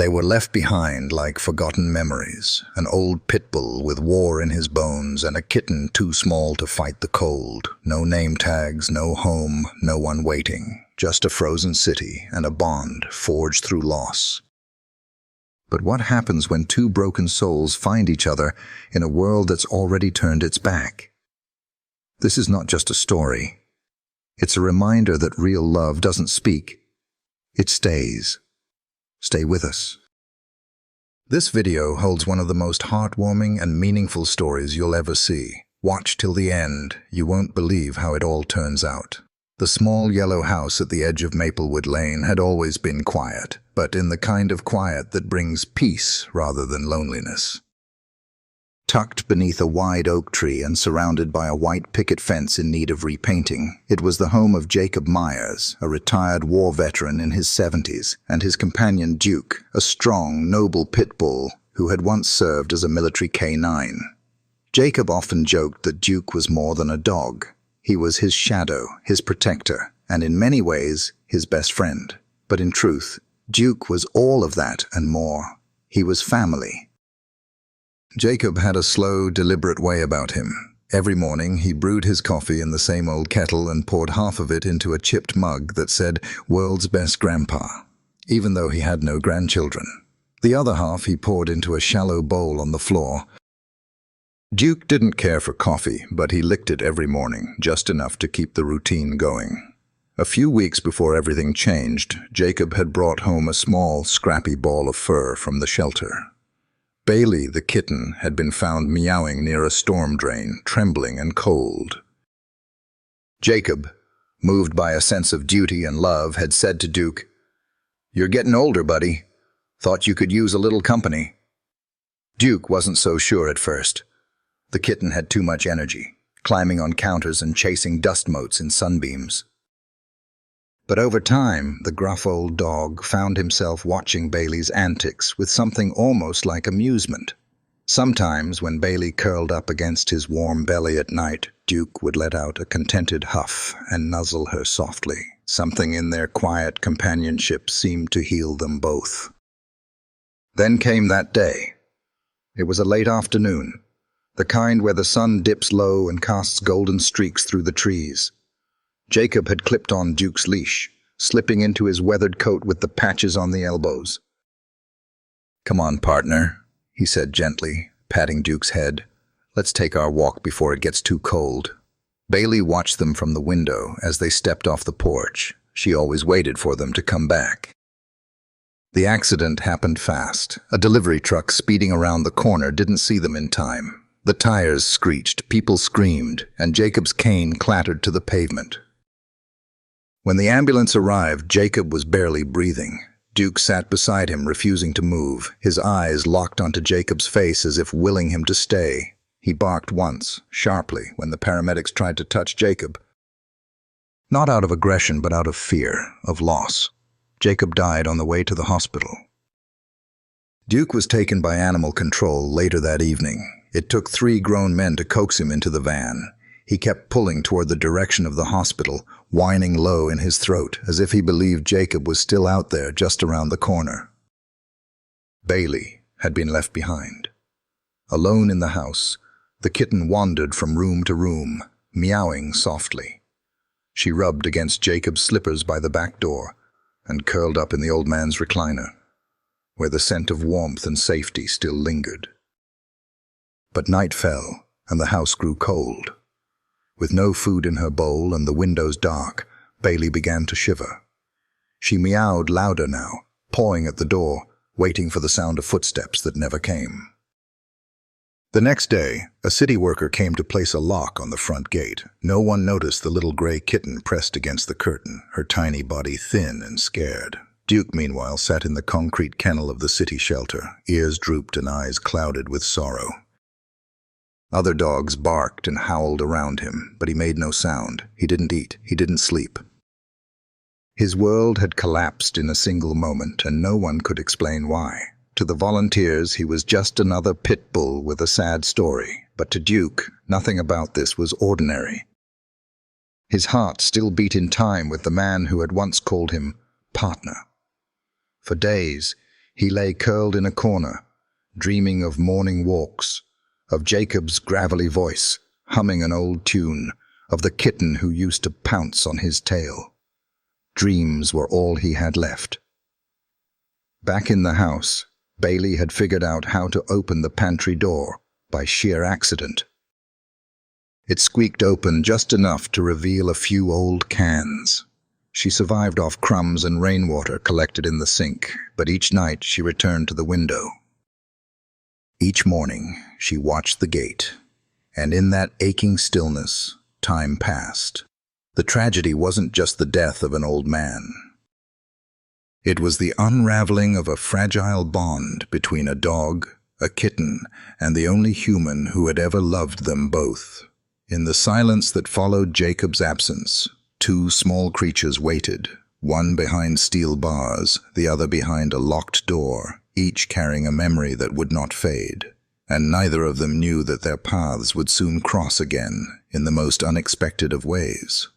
They were left behind like forgotten memories, an old Pitbull with war in his bones and a kitten too small to fight the cold. No name tags, no home, no one waiting, just a frozen city and a bond forged through loss. But what happens when two broken souls find each other in a world that's already turned its back? This is not just a story. It's a reminder that real love doesn't speak. It stays. Stay with us. This video holds one of the most heartwarming and meaningful stories you'll ever see. Watch till the end. You won't believe how it all turns out. The small yellow house at the edge of Maplewood Lane had always been quiet, but in the kind of quiet that brings peace rather than loneliness. Tucked beneath a wide oak tree and surrounded by a white picket fence in need of repainting, it was the home of Jacob Myers, a retired war veteran in his 70s, and his companion Duke, a strong, noble pit bull who had once served as a military K9. Jacob often joked that Duke was more than a dog. He was his shadow, his protector, and in many ways, his best friend. But in truth, Duke was all of that and more. He was family. Jacob had a slow, deliberate way about him. Every morning, he brewed his coffee in the same old kettle and poured half of it into a chipped mug that said, "World's Best Grandpa," even though he had no grandchildren. The other half he poured into a shallow bowl on the floor. Duke didn't care for coffee, but he licked it every morning, just enough to keep the routine going. A few weeks before everything changed, Jacob had brought home a small, scrappy ball of fur from the shelter. Bailey, the kitten, had been found meowing near a storm drain, trembling and cold. Jacob, moved by a sense of duty and love, had said to Duke, "You're getting older, buddy. Thought you could use a little company." Duke wasn't so sure at first. The kitten had too much energy, climbing on counters and chasing dust motes in sunbeams. But over time, the gruff old dog found himself watching Bailey's antics with something almost like amusement. Sometimes, when Bailey curled up against his warm belly at night, Duke would let out a contented huff and nuzzle her softly. Something in their quiet companionship seemed to heal them both. Then came that day. It was a late afternoon. The kind where the sun dips low and casts golden streaks through the trees. Jacob had clipped on Duke's leash, slipping into his weathered coat with the patches on the elbows. "Come on, partner," he said gently, patting Duke's head. "Let's take our walk before it gets too cold." Bailey watched them from the window as they stepped off the porch. She always waited for them to come back. The accident happened fast. A delivery truck speeding around the corner didn't see them in time. The tires screeched, people screamed, and Jacob's cane clattered to the pavement. When the ambulance arrived, Jacob was barely breathing. Duke sat beside him, refusing to move, his eyes locked onto Jacob's face as if willing him to stay. He barked once, sharply, when the paramedics tried to touch Jacob. Not out of aggression, but out of fear, of loss. Jacob died on the way to the hospital. Duke was taken by animal control later that evening. It took 3 grown men to coax him into the van. He kept pulling toward the direction of the hospital, whining low in his throat, as if he believed Jacob was still out there just around the corner. Bailey had been left behind. Alone in the house, the kitten wandered from room to room, meowing softly. She rubbed against Jacob's slippers by the back door and curled up in the old man's recliner, where the scent of warmth and safety still lingered. But night fell, and the house grew cold. With no food in her bowl and the windows dark, Bailey began to shiver. She meowed louder now, pawing at the door, waiting for the sound of footsteps that never came. The next day, a city worker came to place a lock on the front gate. No one noticed the little gray kitten pressed against the curtain, her tiny body thin and scared. Duke, meanwhile, sat in the concrete kennel of the city shelter, ears drooped and eyes clouded with sorrow. Other dogs barked and howled around him, but he made no sound. He didn't eat. He didn't sleep. His world had collapsed in a single moment, and no one could explain why. To the volunteers, he was just another pit bull with a sad story. But to Duke, nothing about this was ordinary. His heart still beat in time with the man who had once called him partner. For days, He lay curled in a corner, dreaming of morning walks, of Jacob's gravelly voice, humming an old tune, of the kitten who used to pounce on his tail. Dreams were all he had left. Back in the house, Bailey had figured out how to open the pantry door by sheer accident. It squeaked open just enough to reveal a few old cans. She survived off crumbs and rainwater collected in the sink, but each night she returned to the window. Each morning, she watched the gate, and in that aching stillness, time passed. The tragedy wasn't just the death of an old man. It was the unraveling of a fragile bond between a dog, a kitten, and the only human who had ever loved them both. In the silence that followed Jacob's absence, two small creatures waited, one behind steel bars, the other behind a locked door, each carrying a memory that would not fade, and neither of them knew that their paths would soon cross again in the most unexpected of ways.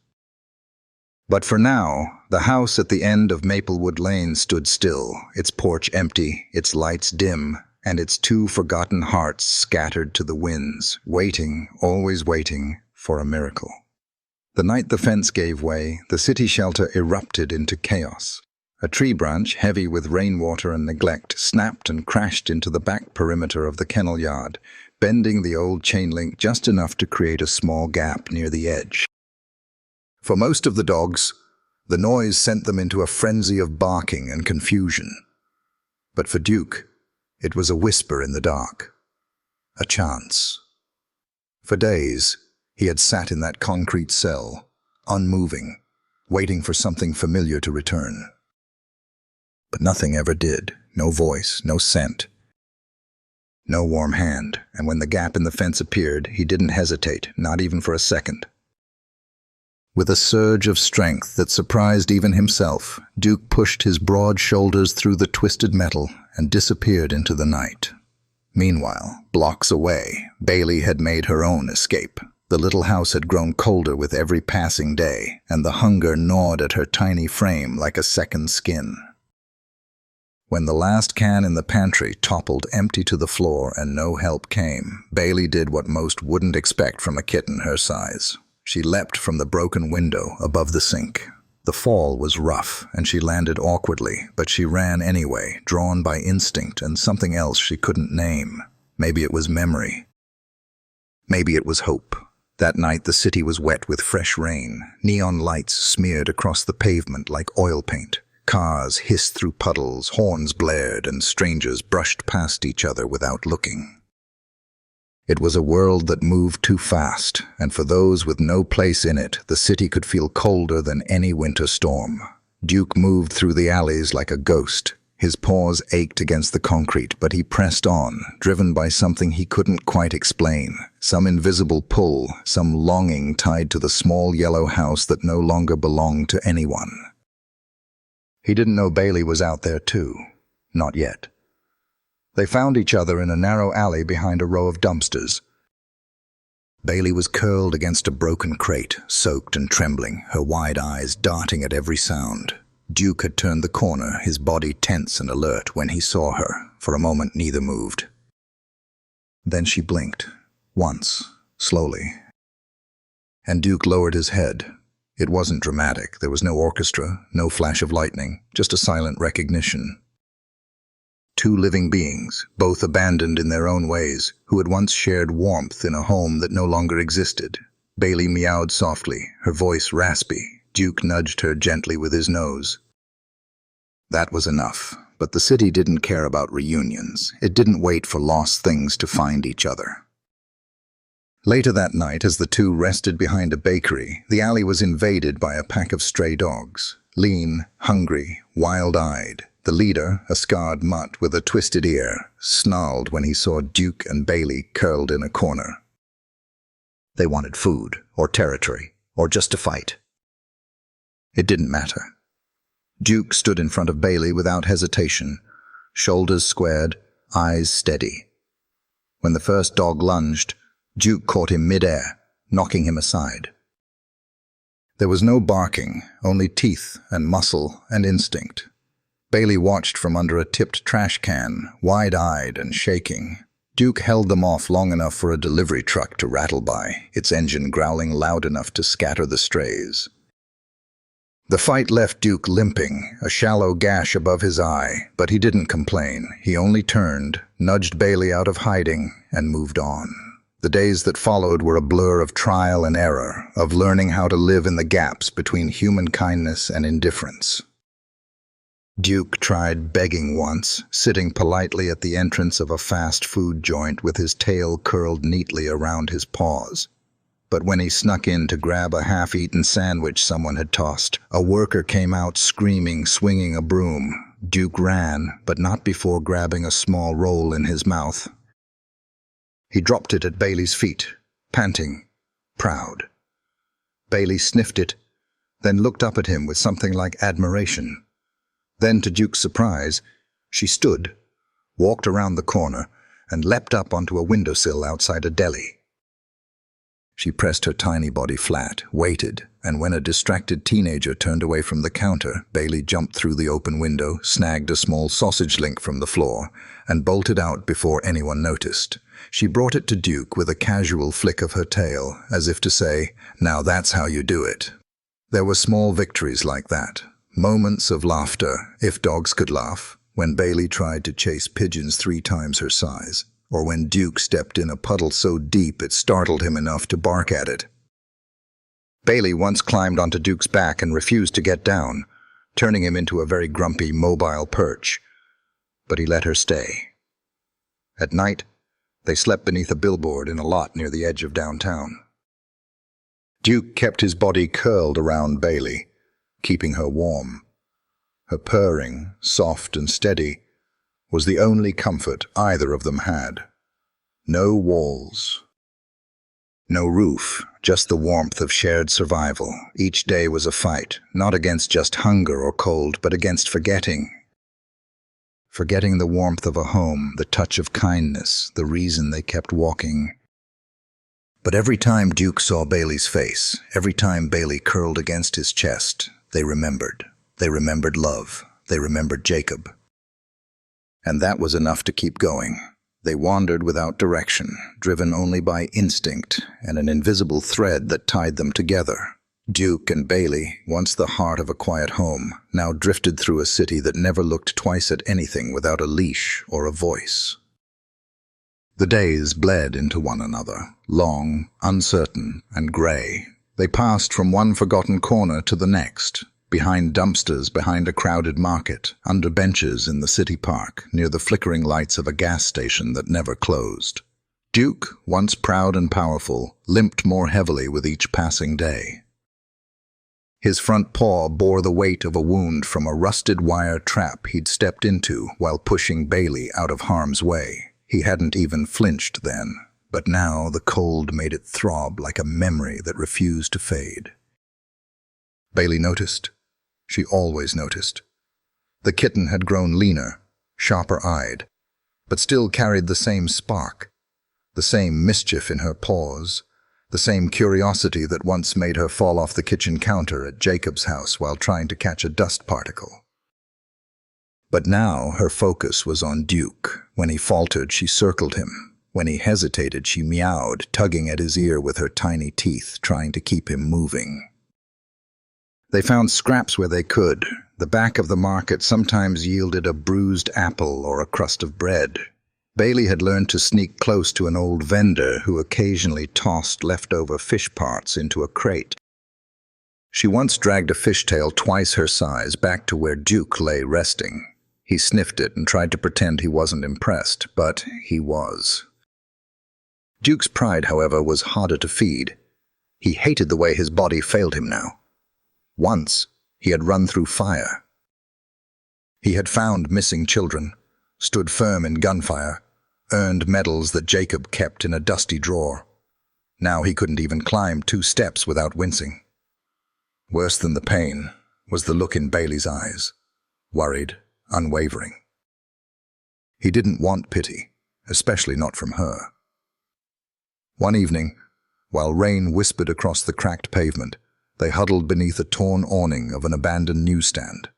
But for now, the house at the end of Maplewood Lane stood still, its porch empty, its lights dim, and its two forgotten hearts scattered to the winds, waiting, always waiting, for a miracle. The night the fence gave way, the city shelter erupted into chaos. A tree branch, heavy with rainwater and neglect, snapped and crashed into the back perimeter of the kennel yard, bending the old chain link just enough to create a small gap near the edge. For most of the dogs, the noise sent them into a frenzy of barking and confusion. But for Duke, it was a whisper in the dark, a chance. For days, he had sat in that concrete cell, unmoving, waiting for something familiar to return. But nothing ever did, no voice, no scent, no warm hand, and when the gap in the fence appeared, he didn't hesitate, not even for a second. With a surge of strength that surprised even himself, Duke pushed his broad shoulders through the twisted metal and disappeared into the night. Meanwhile, blocks away, Bailey had made her own escape. The little house had grown colder with every passing day, and the hunger gnawed at her tiny frame like a second skin. When the last can in the pantry toppled empty to the floor and no help came, Bailey did what most wouldn't expect from a kitten her size. She leapt from the broken window above the sink. The fall was rough, and she landed awkwardly, but she ran anyway, drawn by instinct and something else she couldn't name. Maybe it was memory. Maybe it was hope. That night the city was wet with fresh rain. Neon lights smeared across the pavement like oil paint. Cars hissed through puddles, horns blared, and strangers brushed past each other without looking. It was a world that moved too fast, and for those with no place in it, the city could feel colder than any winter storm. Duke moved through the alleys like a ghost. His paws ached against the concrete, but he pressed on, driven by something he couldn't quite explain. Some invisible pull, some longing tied to the small yellow house that no longer belonged to anyone. He didn't know Bailey was out there too. Not yet. They found each other in a narrow alley behind a row of dumpsters. Bailey was curled against a broken crate, soaked and trembling, her wide eyes darting at every sound. Duke had turned the corner, his body tense and alert, when he saw her. For a moment, neither moved. Then she blinked, once, slowly. And Duke lowered his head. It wasn't dramatic. There was no orchestra, no flash of lightning, just a silent recognition. Two living beings, both abandoned in their own ways, who had once shared warmth in a home that no longer existed. Bailey meowed softly, her voice raspy. Duke nudged her gently with his nose. That was enough, but the city didn't care about reunions. It didn't wait for lost things to find each other. Later that night, as the two rested behind a bakery, the alley was invaded by a pack of stray dogs. Lean, hungry, wild-eyed. The leader, a scarred mutt with a twisted ear, snarled when he saw Duke and Bailey curled in a corner. They wanted food, or territory, or just to fight. It didn't matter. Duke stood in front of Bailey without hesitation, shoulders squared, eyes steady. When the first dog lunged, Duke caught him mid-air, knocking him aside. There was no barking, only teeth and muscle and instinct. Bailey watched from under a tipped trash can, wide-eyed and shaking. Duke held them off long enough for a delivery truck to rattle by, its engine growling loud enough to scatter the strays. The fight left Duke limping, a shallow gash above his eye, but he didn't complain. He only turned, nudged Bailey out of hiding, and moved on. The days that followed were a blur of trial and error, of learning how to live in the gaps between human kindness and indifference. Duke tried begging once, sitting politely at the entrance of a fast food joint with his tail curled neatly around his paws. But when he snuck in to grab a half-eaten sandwich someone had tossed, a worker came out screaming, swinging a broom. Duke ran, but not before grabbing a small roll in his mouth. He dropped it at Bailey's feet, panting, proud. Bailey sniffed it, then looked up at him with something like admiration. Then, to Duke's surprise, she stood, walked around the corner, and leapt up onto a windowsill outside a deli. She pressed her tiny body flat, waited, and when a distracted teenager turned away from the counter, Bailey jumped through the open window, snagged a small sausage link from the floor, and bolted out before anyone noticed. She brought it to Duke with a casual flick of her tail, as if to say, "Now that's how you do it." There were small victories like that. Moments of laughter, if dogs could laugh, when Bailey tried to chase pigeons 3 times her size, or when Duke stepped in a puddle so deep it startled him enough to bark at it. Bailey once climbed onto Duke's back and refused to get down, turning him into a very grumpy, mobile perch. But he let her stay. At night, they slept beneath a billboard in a lot near the edge of downtown. Duke kept his body curled around Bailey, keeping her warm. Her purring, soft and steady, was the only comfort either of them had. No walls, no roof, just the warmth of shared survival. Each day was a fight, not against just hunger or cold, but against forgetting. Forgetting the warmth of a home, the touch of kindness, the reason they kept walking. But every time Duke saw Bailey's face, every time Bailey curled against his chest, they remembered. They remembered love. They remembered Jacob. And that was enough to keep going. They wandered without direction, driven only by instinct and an invisible thread that tied them together. Duke and Bailey, once the heart of a quiet home, now drifted through a city that never looked twice at anything without a leash or a voice. The days bled into one another, long, uncertain, and gray. They passed from one forgotten corner to the next, behind dumpsters behind a crowded market, under benches in the city park, near the flickering lights of a gas station that never closed. Duke, once proud and powerful, limped more heavily with each passing day. His front paw bore the weight of a wound from a rusted wire trap he'd stepped into while pushing Bailey out of harm's way. He hadn't even flinched then, but now the cold made it throb like a memory that refused to fade. Bailey noticed. She always noticed. The kitten had grown leaner, sharper-eyed, but still carried the same spark, the same mischief in her paws, the same curiosity that once made her fall off the kitchen counter at Jacob's house while trying to catch a dust particle. But now her focus was on Duke. When he faltered, she circled him. When he hesitated, she meowed, tugging at his ear with her tiny teeth, trying to keep him moving. They found scraps where they could. The back of the market sometimes yielded a bruised apple or a crust of bread. Bailey had learned to sneak close to an old vendor who occasionally tossed leftover fish parts into a crate. She once dragged a fishtail twice her size back to where Duke lay resting. He sniffed it and tried to pretend he wasn't impressed, but he was. Duke's pride, however, was harder to feed. He hated the way his body failed him now. Once, he had run through fire. He had found missing children, stood firm in gunfire, earned medals that Jacob kept in a dusty drawer. Now he couldn't even climb 2 steps without wincing. Worse than the pain was the look in Bailey's eyes, worried, unwavering. He didn't want pity, especially not from her. One evening, while rain whispered across the cracked pavement, they huddled beneath a torn awning of an abandoned newsstand.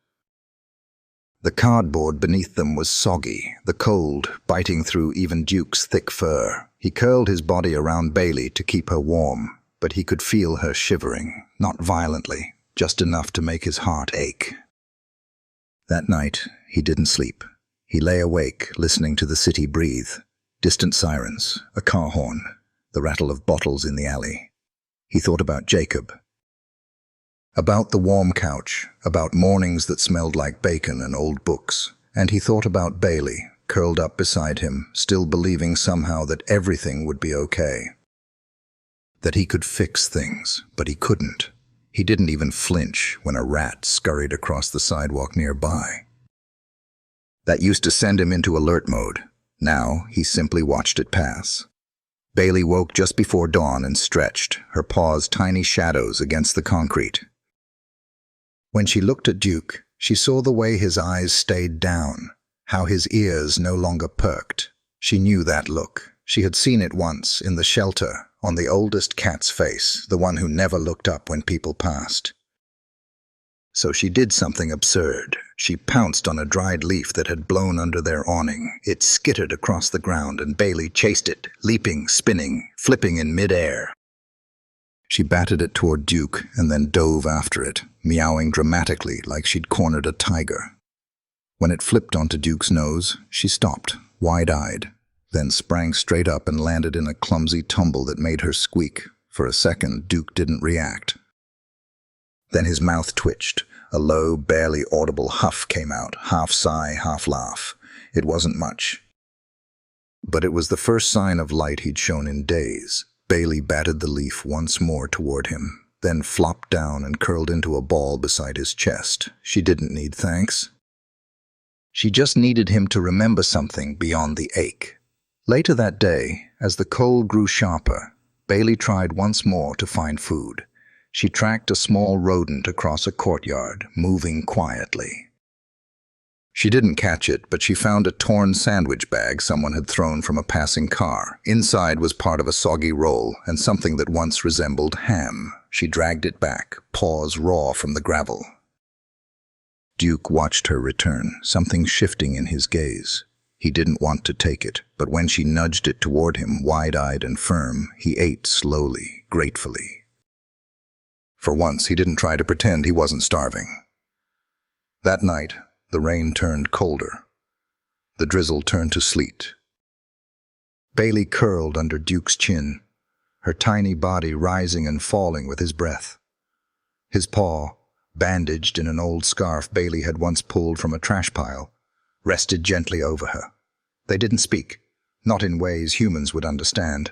The cardboard beneath them was soggy, the cold biting through even Duke's thick fur. He curled his body around Bailey to keep her warm, but he could feel her shivering, not violently, just enough to make his heart ache. That night, he didn't sleep. He lay awake, listening to the city breathe. Distant sirens, a car horn, the rattle of bottles in the alley. He thought about Jacob. About the warm couch, about mornings that smelled like bacon and old books. And he thought about Bailey, curled up beside him, still believing somehow that everything would be okay. That he could fix things, but he couldn't. He didn't even flinch when a rat scurried across the sidewalk nearby. That used to send him into alert mode. Now, he simply watched it pass. Bailey woke just before dawn and stretched, her paws tiny shadows against the concrete. When she looked at Duke, she saw the way his eyes stayed down, how his ears no longer perked. She knew that look. She had seen it once, in the shelter, on the oldest cat's face, the one who never looked up when people passed. So she did something absurd. She pounced on a dried leaf that had blown under their awning. It skittered across the ground, and Bailey chased it, leaping, spinning, flipping in midair. She batted it toward Duke and then dove after it, meowing dramatically like she'd cornered a tiger. When it flipped onto Duke's nose, she stopped, wide-eyed, then sprang straight up and landed in a clumsy tumble that made her squeak. For a second, Duke didn't react. Then his mouth twitched. A low, barely audible huff came out, half sigh, half laugh. It wasn't much. But it was the first sign of light he'd shown in days. Bailey batted the leaf once more toward him, then flopped down and curled into a ball beside his chest. She didn't need thanks. She just needed him to remember something beyond the ache. Later that day, as the cold grew sharper, Bailey tried once more to find food. She tracked a small rodent across a courtyard, moving quietly. She didn't catch it, but she found a torn sandwich bag someone had thrown from a passing car. Inside was part of a soggy roll and something that once resembled ham. She dragged it back, paws raw from the gravel. Duke watched her return, something shifting in his gaze. He didn't want to take it, but when she nudged it toward him, wide-eyed and firm, he ate slowly, gratefully. For once, he didn't try to pretend he wasn't starving. That night, the rain turned colder. The drizzle turned to sleet. Bailey curled under Duke's chin, her tiny body rising and falling with his breath. His paw, bandaged in an old scarf Bailey had once pulled from a trash pile, rested gently over her. They didn't speak, not in ways humans would understand.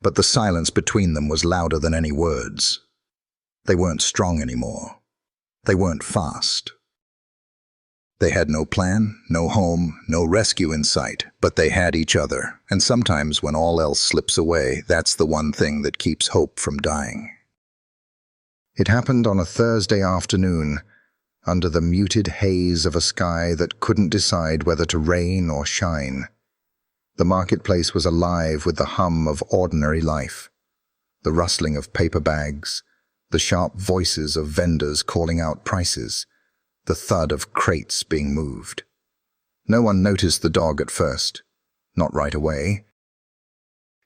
But the silence between them was louder than any words. They weren't strong anymore. They weren't fast. They had no plan, no home, no rescue in sight, but they had each other, and sometimes when all else slips away, that's the one thing that keeps hope from dying. It happened on a Thursday afternoon, under the muted haze of a sky that couldn't decide whether to rain or shine. The marketplace was alive with the hum of ordinary life, the rustling of paper bags, the sharp voices of vendors calling out prices, the thud of crates being moved. No one noticed the dog at first, not right away.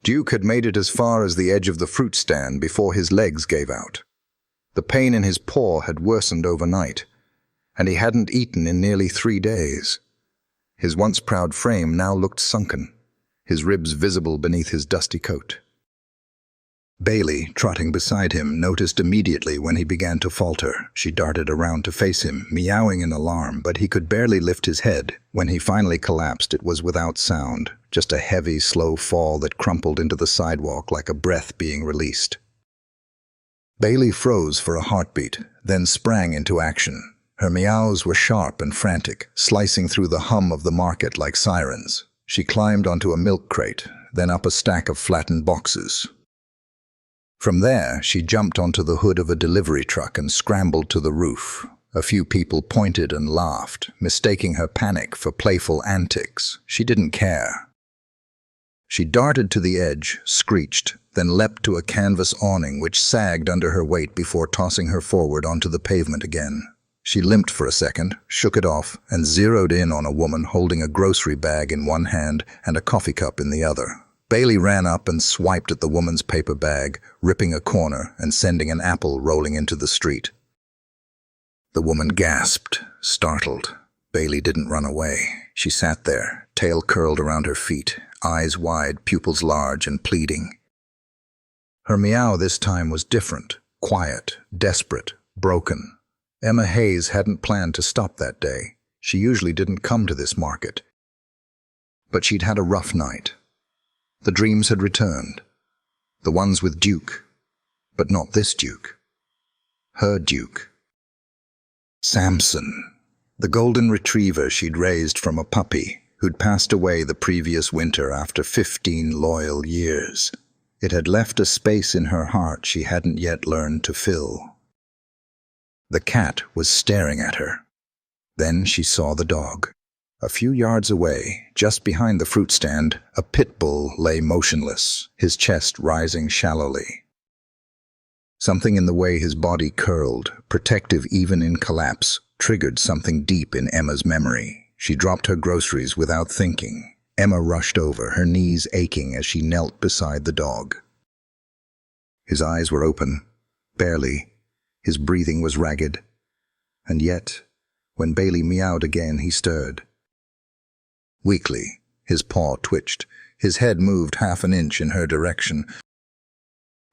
Duke had made it as far as the edge of the fruit stand before his legs gave out. The pain in his paw had worsened overnight, and he hadn't eaten in nearly 3 days. His once proud frame now looked sunken, his ribs visible beneath his dusty coat. Bailey, trotting beside him, noticed immediately when he began to falter. She darted around to face him, meowing in alarm, but he could barely lift his head. When he finally collapsed, it was without sound, just a heavy, slow fall that crumpled into the sidewalk like a breath being released. Bailey froze for a heartbeat, then sprang into action. Her meows were sharp and frantic, slicing through the hum of the market like sirens. She climbed onto a milk crate, then up a stack of flattened boxes. From there, she jumped onto the hood of a delivery truck and scrambled to the roof. A few people pointed and laughed, mistaking her panic for playful antics. She didn't care. She darted to the edge, screeched, then leapt to a canvas awning which sagged under her weight before tossing her forward onto the pavement again. She limped for a second, shook it off, and zeroed in on a woman holding a grocery bag in one hand and a coffee cup in the other. Bailey ran up and swiped at the woman's paper bag, ripping a corner and sending an apple rolling into the street. The woman gasped, startled. Bailey didn't run away. She sat there, tail curled around her feet, eyes wide, pupils large and pleading. Her meow this time was different, quiet, desperate, broken. Emma Hayes hadn't planned to stop that day. She usually didn't come to this market. But she'd had a rough night. The dreams had returned. The ones with Duke. But not this Duke. Her Duke. Samson. The golden retriever she'd raised from a puppy, who'd passed away the previous winter after 15 loyal years. It had left a space in her heart she hadn't yet learned to fill. The cat was staring at her. Then she saw the dog. A few yards away, just behind the fruit stand, a Pitbull lay motionless, his chest rising shallowly. Something in the way his body curled, protective even in collapse, triggered something deep in Emma's memory. She dropped her groceries without thinking. Emma rushed over, her knees aching as she knelt beside the dog. His eyes were open, barely. His breathing was ragged. And yet, when Bailey meowed again, he stirred. Weakly, his paw twitched. His head moved half an inch in her direction.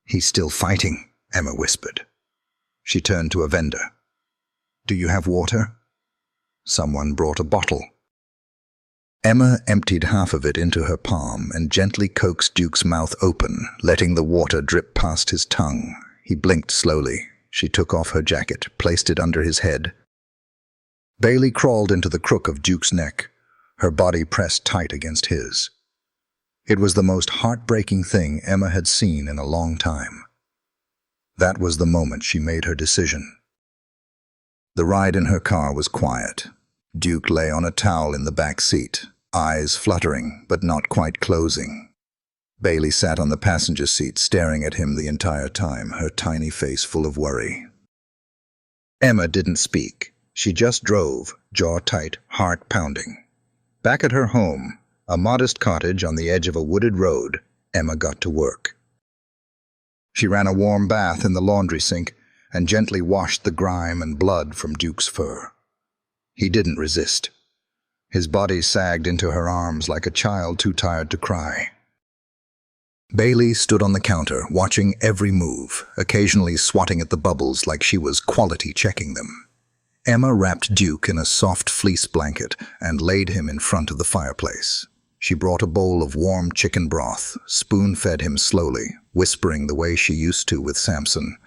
"He's still fighting," Emma whispered. She turned to a vendor. "Do you have water?" Someone brought a bottle. Emma emptied half of it into her palm and gently coaxed Duke's mouth open, letting the water drip past his tongue. He blinked slowly. She took off her jacket, placed it under his head. Bailey crawled into the crook of Duke's neck, her body pressed tight against his. It was the most heartbreaking thing Emma had seen in a long time. That was the moment she made her decision. The ride in her car was quiet. Duke lay on a towel in the back seat, eyes fluttering but not quite closing. Bailey sat on the passenger seat, staring at him the entire time, her tiny face full of worry. Emma didn't speak. She just drove, jaw tight, heart pounding. Back at her home, a modest cottage on the edge of a wooded road, Emma got to work. She ran a warm bath in the laundry sink and gently washed the grime and blood from Duke's fur. He didn't resist. His body sagged into her arms like a child too tired to cry. Bailey stood on the counter, watching every move, occasionally swatting at the bubbles like she was quality checking them. Emma wrapped Duke in a soft fleece blanket and laid him in front of the fireplace. She brought a bowl of warm chicken broth, spoon-fed him slowly, whispering the way she used to with Samson.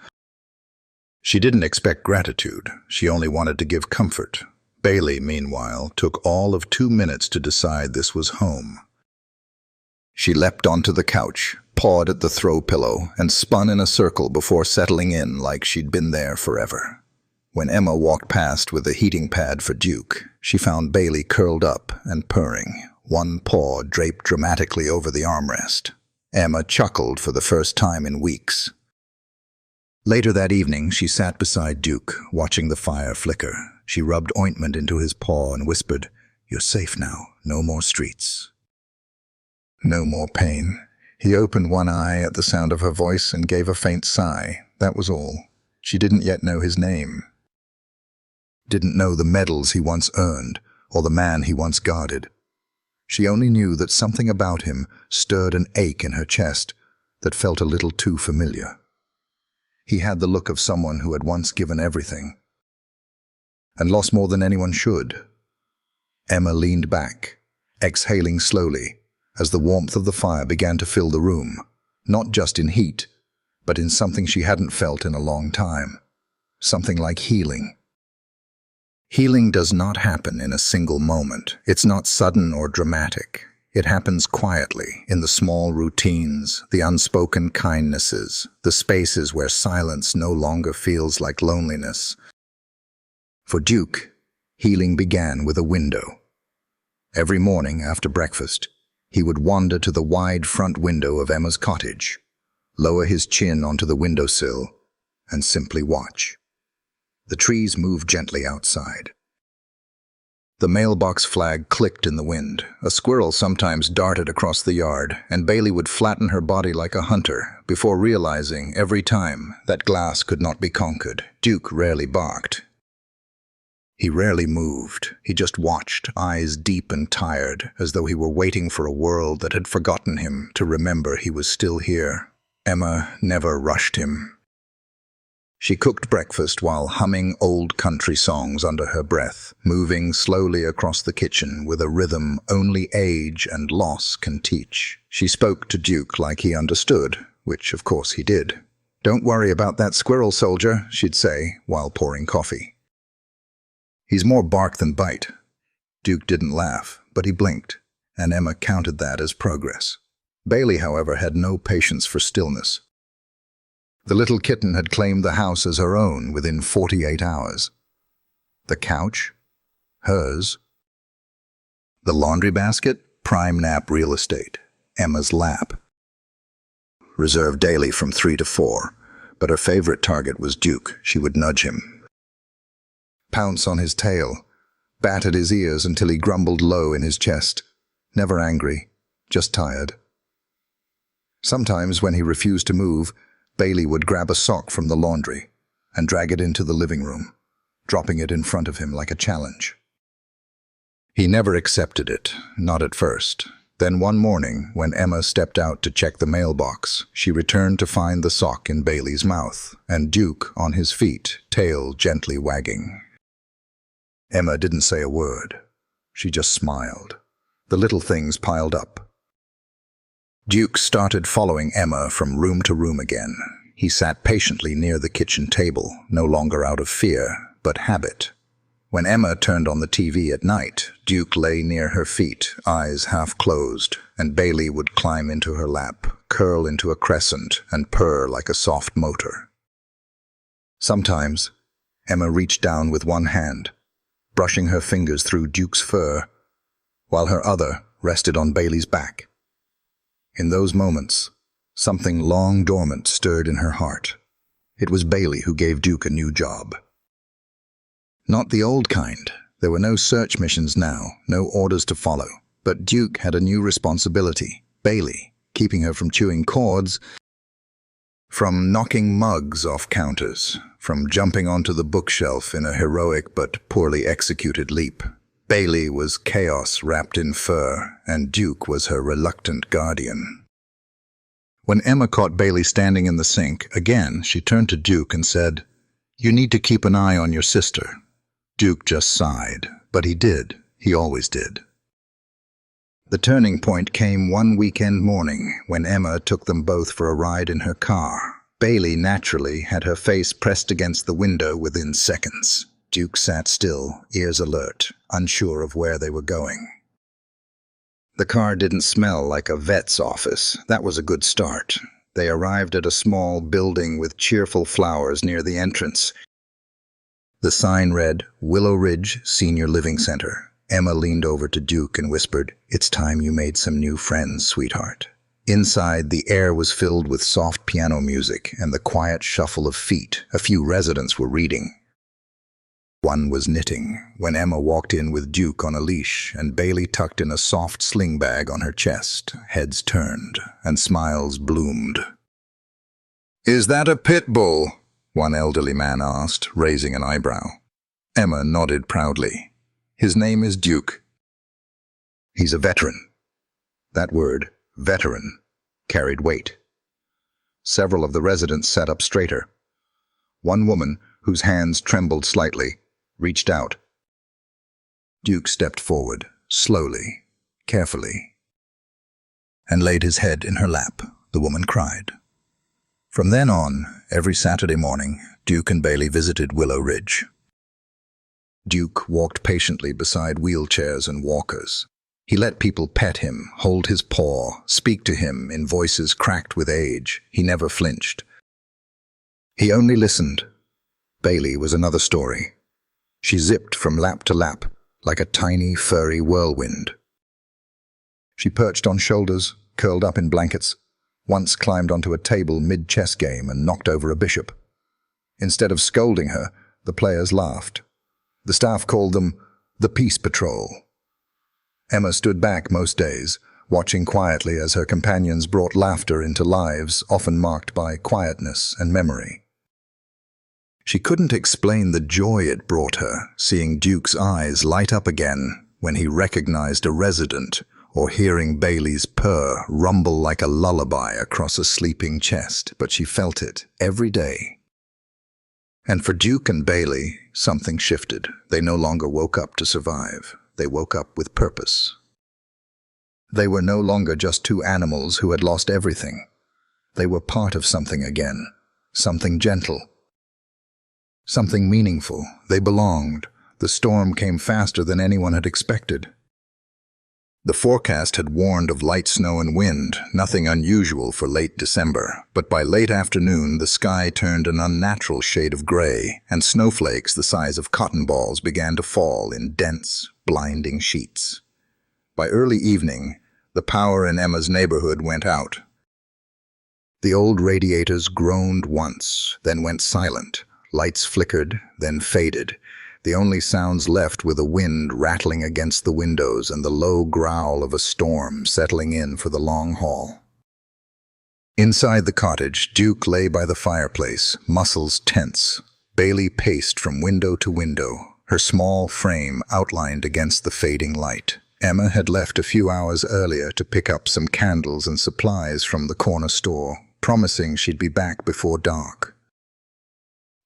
She didn't expect gratitude. She only wanted to give comfort. Bailey, meanwhile, took all of 2 minutes to decide this was home. She leapt onto the couch, pawed at the throw pillow, and spun in a circle before settling in like she'd been there forever. When Emma walked past with a heating pad for Duke, she found Bailey curled up and purring, one paw draped dramatically over the armrest. Emma chuckled for the first time in weeks. Later that evening, she sat beside Duke, watching the fire flicker. She rubbed ointment into his paw and whispered, "You're safe now. No more streets. No more pain." He opened one eye at the sound of her voice and gave a faint sigh. That was all. She didn't yet know his name. Didn't know the medals he once earned, or the man he once guarded. She only knew that something about him stirred an ache in her chest that felt a little too familiar. He had the look of someone who had once given everything, and lost more than anyone should. Emma leaned back, exhaling slowly, as the warmth of the fire began to fill the room, not just in heat, but in something she hadn't felt in a long time, something like healing. Healing does not happen in a single moment. It's not sudden or dramatic. It happens quietly, in the small routines, the unspoken kindnesses, the spaces where silence no longer feels like loneliness. For Duke, healing began with a window. Every morning after breakfast, he would wander to the wide front window of Emma's cottage, lower his chin onto the windowsill, and simply watch. The trees moved gently outside. The mailbox flag clicked in the wind. A squirrel sometimes darted across the yard, and Bailey would flatten her body like a hunter, before realizing, every time, that glass could not be conquered. Duke rarely barked. He rarely moved. He just watched, eyes deep and tired, as though he were waiting for a world that had forgotten him to remember he was still here. Emma never rushed him. She cooked breakfast while humming old country songs under her breath, moving slowly across the kitchen with a rhythm only age and loss can teach. She spoke to Duke like he understood, which of course he did. "Don't worry about that squirrel, soldier," she'd say while pouring coffee. "He's more bark than bite." Duke didn't laugh, but he blinked, and Emma counted that as progress. Bailey, however, had no patience for stillness. The little kitten had claimed the house as her own within 48 hours. The couch? Hers. The laundry basket? Prime nap real estate. Emma's lap. Reserved daily from 3 to 4, but her favorite target was Duke. She would nudge him, pounce on his tail, bat at his ears until he grumbled low in his chest. Never angry, just tired. Sometimes when he refused to move, Bailey would grab a sock from the laundry and drag it into the living room, dropping it in front of him like a challenge. He never accepted it, not at first. Then one morning, when Emma stepped out to check the mailbox, she returned to find the sock in Bailey's mouth and Duke on his feet, tail gently wagging. Emma didn't say a word. She just smiled. The little things piled up. Duke started following Emma from room to room again. He sat patiently near the kitchen table, no longer out of fear, but habit. When Emma turned on the TV at night, Duke lay near her feet, eyes half closed, and Bailey would climb into her lap, curl into a crescent, and purr like a soft motor. Sometimes, Emma reached down with one hand, brushing her fingers through Duke's fur, while her other rested on Bailey's back. In those moments, something long dormant stirred in her heart. It was Bailey who gave Duke a new job. Not the old kind. There were no search missions now, no orders to follow. But Duke had a new responsibility. Bailey, keeping her from chewing cords, from knocking mugs off counters, from jumping onto the bookshelf in a heroic but poorly executed leap. Bailey was chaos wrapped in fur, and Duke was her reluctant guardian. When Emma caught Bailey standing in the sink, again she turned to Duke and said, "You need to keep an eye on your sister." Duke just sighed, but he did. He always did. The turning point came one weekend morning when Emma took them both for a ride in her car. Bailey naturally had her face pressed against the window within seconds. Duke sat still, ears alert, unsure of where they were going. The car didn't smell like a vet's office. That was a good start. They arrived at a small building with cheerful flowers near the entrance. The sign read, "Willow Ridge Senior Living Center." Emma leaned over to Duke and whispered, "It's time you made some new friends, sweetheart." Inside, the air was filled with soft piano music and the quiet shuffle of feet. A few residents were reading. One was knitting when Emma walked in with Duke on a leash and Bailey tucked in a soft sling bag on her chest. Heads turned and smiles bloomed. "Is that a Pitbull?" one elderly man asked, raising an eyebrow. Emma nodded proudly. "His name is Duke. He's a veteran." That word, veteran, carried weight. Several of the residents sat up straighter. One woman, whose hands trembled slightly, reached out. Duke stepped forward, slowly, carefully, and laid his head in her lap. The woman cried. From then on, every Saturday morning, Duke and Bailey visited Willow Ridge. Duke walked patiently beside wheelchairs and walkers. He let people pet him, hold his paw, speak to him in voices cracked with age. He never flinched. He only listened. Bailey was another story. She zipped from lap to lap like a tiny, furry whirlwind. She perched on shoulders, curled up in blankets, once climbed onto a table mid-chess game and knocked over a bishop. Instead of scolding her, The players laughed. The staff called them the Peace Patrol. Emma stood back most days, watching quietly as her companions brought laughter into lives often marked by quietness and memory. She couldn't explain the joy it brought her, seeing Duke's eyes light up again when he recognized a resident, or hearing Bailey's purr rumble like a lullaby across a sleeping chest, but she felt it every day. And for Duke and Bailey, something shifted. They no longer woke up to survive. They woke up with purpose. They were no longer just two animals who had lost everything. They were part of something again, something gentle, something meaningful. They belonged. The storm came faster than anyone had expected. The forecast had warned of light snow and wind, nothing unusual for late December, but by late afternoon the sky turned an unnatural shade of gray, and snowflakes the size of cotton balls began to fall in dense, blinding sheets. By early evening, the power in Emma's neighborhood went out. The old radiators groaned once, then went silent. Lights flickered, then faded. The only sounds left were the wind rattling against the windows and the low growl of a storm settling in for the long haul. Inside the cottage, Duke lay by the fireplace, muscles tense. Bailey paced from window to window, her small frame outlined against the fading light. Emma had left a few hours earlier to pick up some candles and supplies from the corner store, promising she'd be back before dark.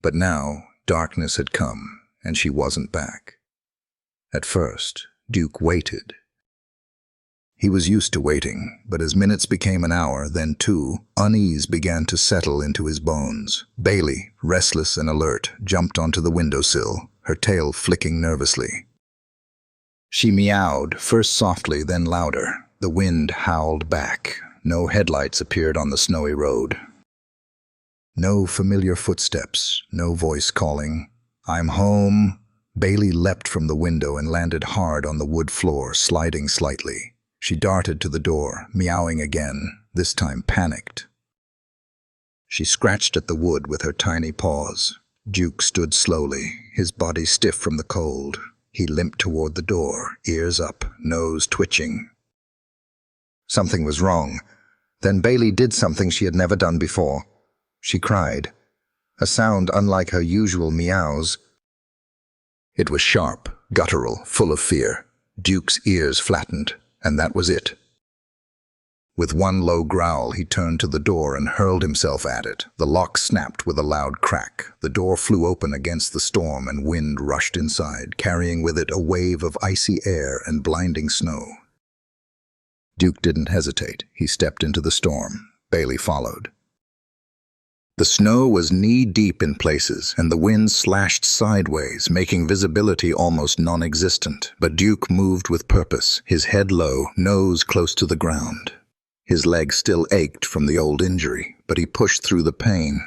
But now, darkness had come, and she wasn't back. At first, Duke waited. He was used to waiting, but as minutes became an hour, then two, unease began to settle into his bones. Bailey, restless and alert, jumped onto the windowsill, her tail flicking nervously. She meowed, first softly, then louder. The wind howled back. No headlights appeared on the snowy road. No familiar footsteps, no voice calling, "I'm home." Bailey leapt from the window and landed hard on the wood floor, sliding slightly. She darted to the door, meowing again, this time panicked. She scratched at the wood with her tiny paws. Duke stood slowly, his body stiff from the cold. He limped toward the door, ears up, nose twitching. Something was wrong. Then Bailey did something she had never done before. She cried, a sound unlike her usual meows. It was sharp, guttural, full of fear. Duke's ears flattened, and that was it. With one low growl, he turned to the door and hurled himself at it. The lock snapped with a loud crack. The door flew open against the storm, and wind rushed inside, carrying with it a wave of icy air and blinding snow. Duke didn't hesitate. He stepped into the storm. Bailey followed. The snow was knee-deep in places, and the wind slashed sideways, making visibility almost non-existent. But Duke moved with purpose, his head low, nose close to the ground. His leg still ached from the old injury, but he pushed through the pain.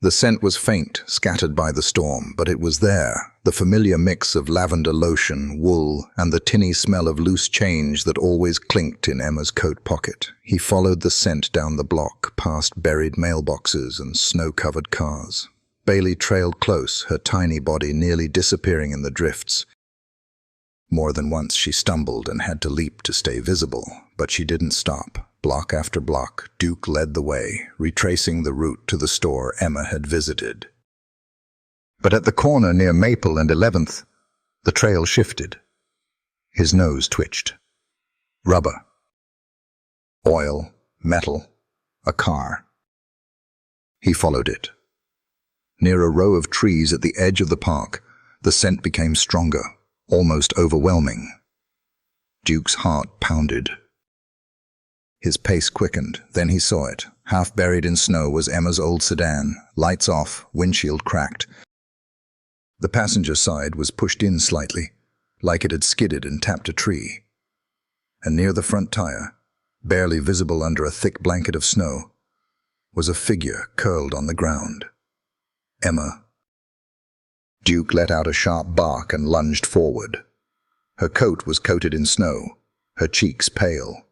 The scent was faint, scattered by the storm, but it was there, the familiar mix of lavender lotion, wool, and the tinny smell of loose change that always clinked in Emma's coat pocket. He followed the scent down the block, past buried mailboxes and snow-covered cars. Bailey trailed close, her tiny body nearly disappearing in the drifts. More than once she stumbled and had to leap to stay visible, but she didn't stop. Block after block, Duke led the way, retracing the route to the store Emma had visited. But at the corner near Maple and 11th, the trail shifted. His nose twitched. Rubber. Oil, metal, a car. He followed it. Near a row of trees at the edge of the park, the scent became stronger, almost overwhelming. Duke's heart pounded. His pace quickened, then he saw it. Half buried in snow was Emma's old sedan, lights off, windshield cracked. The passenger side was pushed in slightly, like it had skidded and tapped a tree. And near the front tire, barely visible under a thick blanket of snow, was a figure curled on the ground. Emma. Duke let out a sharp bark and lunged forward. Her coat was coated in snow, her cheeks pale.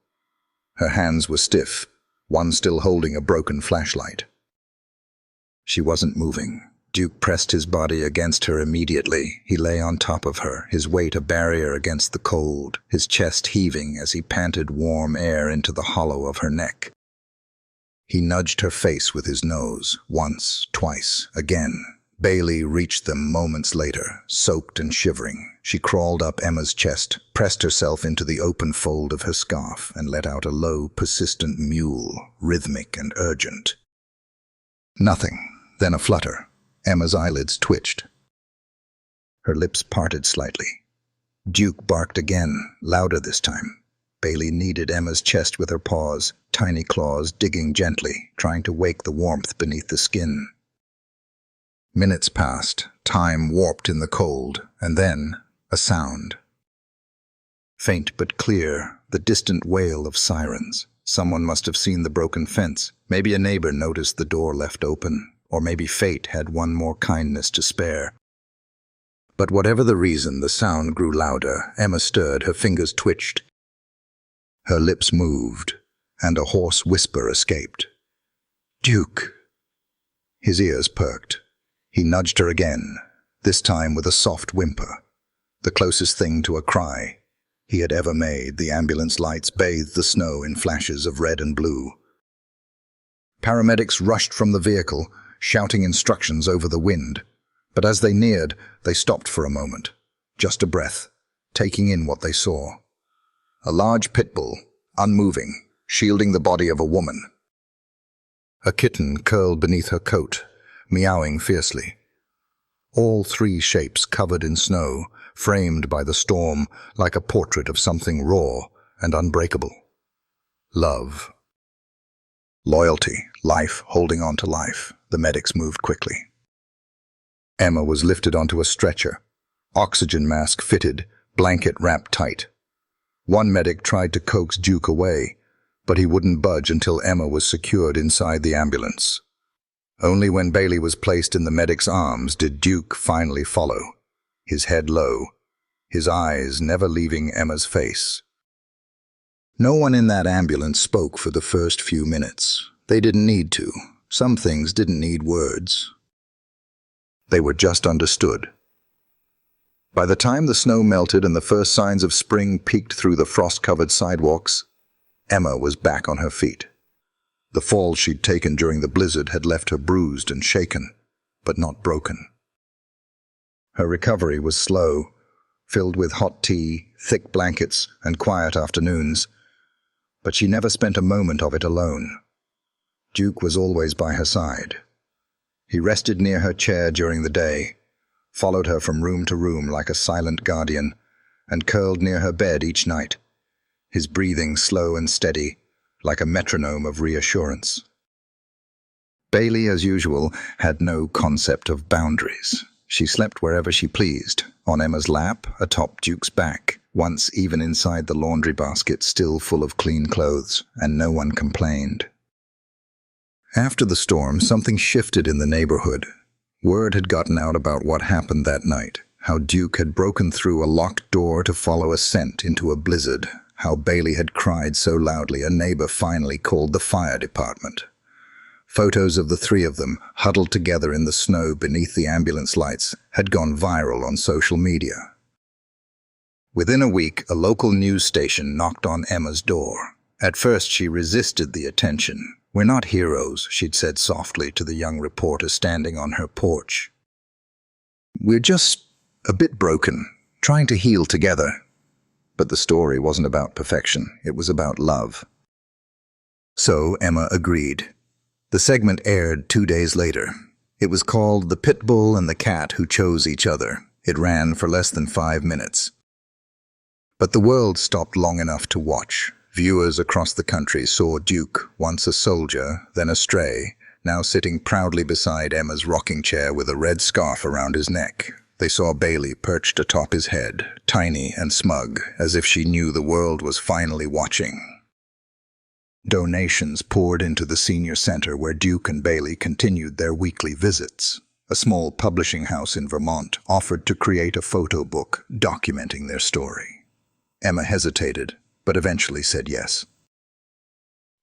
Her hands were stiff, one still holding a broken flashlight. She wasn't moving, Duke pressed his body against her immediately. He lay on top of her, his weight a barrier against the cold, his chest heaving as he panted warm air into the hollow of her neck. He nudged her face with his nose, once, twice, again. Bailey reached them moments later, soaked and shivering. She crawled up Emma's chest, pressed herself into the open fold of her scarf, and let out a low, persistent mewl, rhythmic and urgent. Nothing, then a flutter. Emma's eyelids twitched. Her lips parted slightly. Duke barked again, louder this time. Bailey kneaded Emma's chest with her paws, tiny claws digging gently, trying to wake the warmth beneath the skin. Minutes passed, time warped in the cold, and then a sound. Faint but clear, the distant wail of sirens. Someone must have seen the broken fence. Maybe a neighbor noticed the door left open, or maybe fate had one more kindness to spare. But whatever the reason, the sound grew louder. Emma stirred, her fingers twitched. Her lips moved, and a hoarse whisper escaped. "Duke!" His ears perked. He nudged her again, this time with a soft whimper, the closest thing to a cry he had ever made. The ambulance lights bathed the snow in flashes of red and blue. Paramedics rushed from the vehicle, shouting instructions over the wind. But as they neared, they stopped for a moment, just a breath, taking in what they saw. A large Pitbull, unmoving, shielding the body of a woman. A kitten curled beneath her coat, meowing fiercely. All three shapes covered in snow, framed by the storm like a portrait of something raw and unbreakable. Love. Loyalty, life holding on to life. The medics moved quickly. Emma was lifted onto a stretcher, oxygen mask fitted, blanket wrapped tight. One medic tried to coax Duke away, but he wouldn't budge until Emma was secured inside the ambulance. Only when Bailey was placed in the medic's arms did Duke finally follow, his head low, his eyes never leaving Emma's face. No one in that ambulance spoke for the first few minutes. They didn't need to. Some things didn't need words. They were just understood. By the time the snow melted and the first signs of spring peeked through the frost-covered sidewalks, Emma was back on her feet. The fall she'd taken during the blizzard had left her bruised and shaken, but not broken. Her recovery was slow, filled with hot tea, thick blankets, and quiet afternoons, but she never spent a moment of it alone. Duke was always by her side. He rested near her chair during the day, followed her from room to room like a silent guardian, and curled near her bed each night, his breathing slow and steady, like a metronome of reassurance. Bailey, as usual, had no concept of boundaries. She slept wherever she pleased, on Emma's lap, atop Duke's back, once even inside the laundry basket still full of clean clothes, and no one complained. After the storm, something shifted in the neighborhood. Word had gotten out about what happened that night, how Duke had broken through a locked door to follow a scent into a blizzard, how Bailey had cried so loudly a neighbor finally called the fire department. Photos of the three of them, huddled together in the snow beneath the ambulance lights, had gone viral on social media. Within a week, a local news station knocked on Emma's door. At first, she resisted the attention. "We're not heroes," she'd said softly to the young reporter standing on her porch. "We're just a bit broken, trying to heal together." But the story wasn't about perfection. It was about love. So Emma agreed. The segment aired 2 days later. It was called The Pitbull and the Cat Who Chose Each Other. It ran for less than 5 minutes. But the world stopped long enough to watch. Viewers across the country saw Duke, once a soldier, then a stray, now sitting proudly beside Emma's rocking chair with a red scarf around his neck. They saw Bailey perched atop his head, tiny and smug, as if she knew the world was finally watching. Donations poured into the senior center where Duke and Bailey continued their weekly visits. A small publishing house in Vermont offered to create a photo book documenting their story. Emma hesitated, but eventually said yes.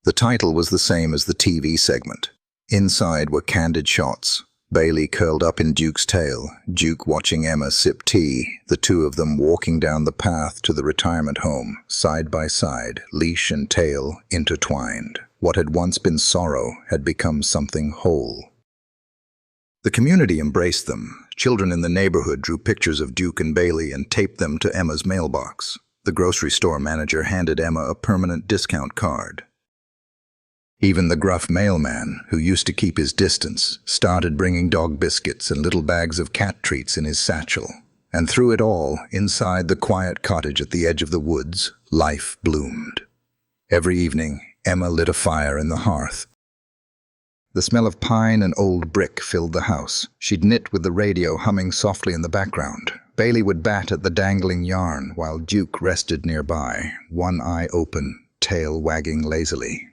The title was the same as the TV segment. Inside were candid shots, Bailey curled up in Duke's tail, Duke watching Emma sip tea, the two of them walking down the path to the retirement home, side by side, leash and tail intertwined. What had once been sorrow had become something whole. The community embraced them. Children in the neighborhood drew pictures of Duke and Bailey and taped them to Emma's mailbox. The grocery store manager handed Emma a permanent discount card. Even the gruff mailman, who used to keep his distance, started bringing dog biscuits and little bags of cat treats in his satchel. And through it all, inside the quiet cottage at the edge of the woods, life bloomed. Every evening, Emma lit a fire in the hearth. The smell of pine and old brick filled the house. She'd knit with the radio humming softly in the background. Bailey would bat at the dangling yarn while Duke rested nearby, one eye open, tail wagging lazily.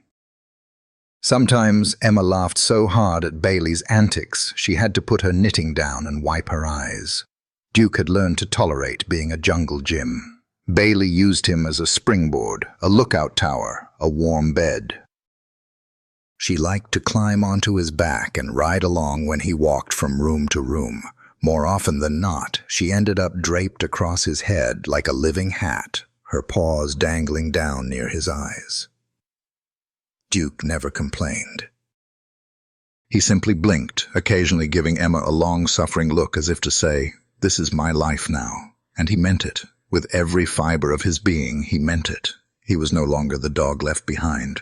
Sometimes Emma laughed so hard at Bailey's antics she had to put her knitting down and wipe her eyes. Duke had learned to tolerate being a jungle gym. Bailey used him as a springboard, a lookout tower, a warm bed. She liked to climb onto his back and ride along when he walked from room to room. More often than not, she ended up draped across his head like a living hat, her paws dangling down near his eyes. Duke never complained. He simply blinked, occasionally giving Emma a long-suffering look as if to say, "This is my life now." And he meant it. With every fiber of his being, he meant it. He was no longer the dog left behind.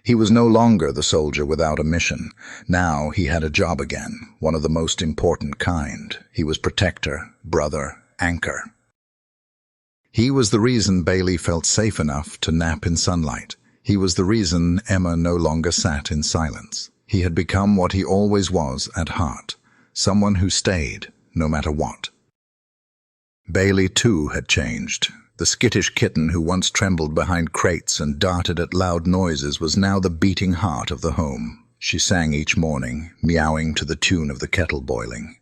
He was no longer the soldier without a mission. Now he had a job again, one of the most important kind. He was protector, brother, anchor. He was the reason Bailey felt safe enough to nap in sunlight. He was the reason Emma no longer sat in silence. He had become what he always was at heart, someone who stayed, no matter what. Bailey, too, had changed. The skittish kitten who once trembled behind crates and darted at loud noises was now the beating heart of the home. She sang each morning, meowing to the tune of the kettle boiling.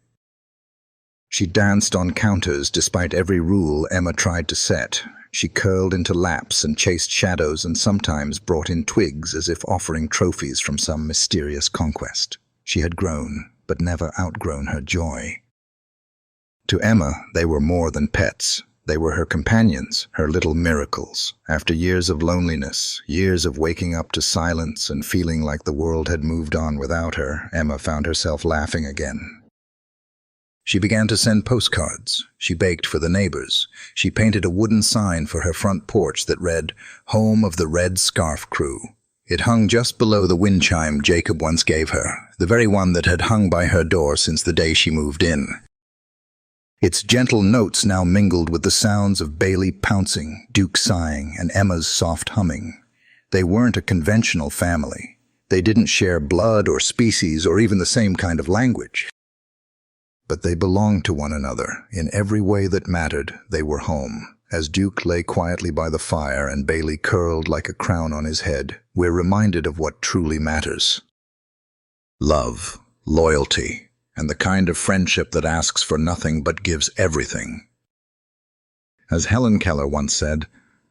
She danced on counters despite every rule Emma tried to set. She curled into laps and chased shadows and sometimes brought in twigs as if offering trophies from some mysterious conquest. She had grown, but never outgrown her joy. To Emma, they were more than pets. They were her companions, her little miracles. After years of loneliness, years of waking up to silence and feeling like the world had moved on without her, Emma found herself laughing again. She began to send postcards. She baked for the neighbors. She painted a wooden sign for her front porch that read, "Home of the Red Scarf Crew." It hung just below the wind chime Jacob once gave her, the very one that had hung by her door since the day she moved in. Its gentle notes now mingled with the sounds of Bailey pouncing, Duke sighing, and Emma's soft humming. They weren't a conventional family. They didn't share blood or species or even the same kind of language. But they belonged to one another. In every way that mattered, they were home. As Duke lay quietly by the fire and Bailey curled like a crown on his head, we're reminded of what truly matters. Love, loyalty, and the kind of friendship that asks for nothing but gives everything. As Helen Keller once said,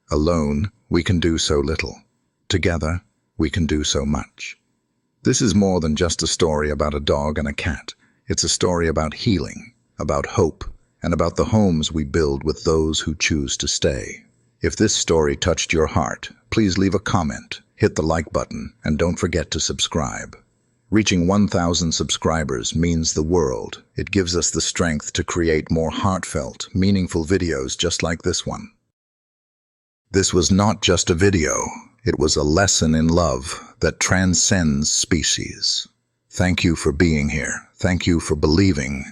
"Alone, we can do so little. Together, we can do so much." This is more than just a story about a dog and a cat. It's a story about healing, about hope, and about the homes we build with those who choose to stay. If this story touched your heart, please leave a comment, hit the like button, and don't forget to subscribe. Reaching 1,000 subscribers means the world. It gives us the strength to create more heartfelt, meaningful videos just like this one. This was not just a video. It was a lesson in love that transcends species. Thank you for being here. Thank you for believing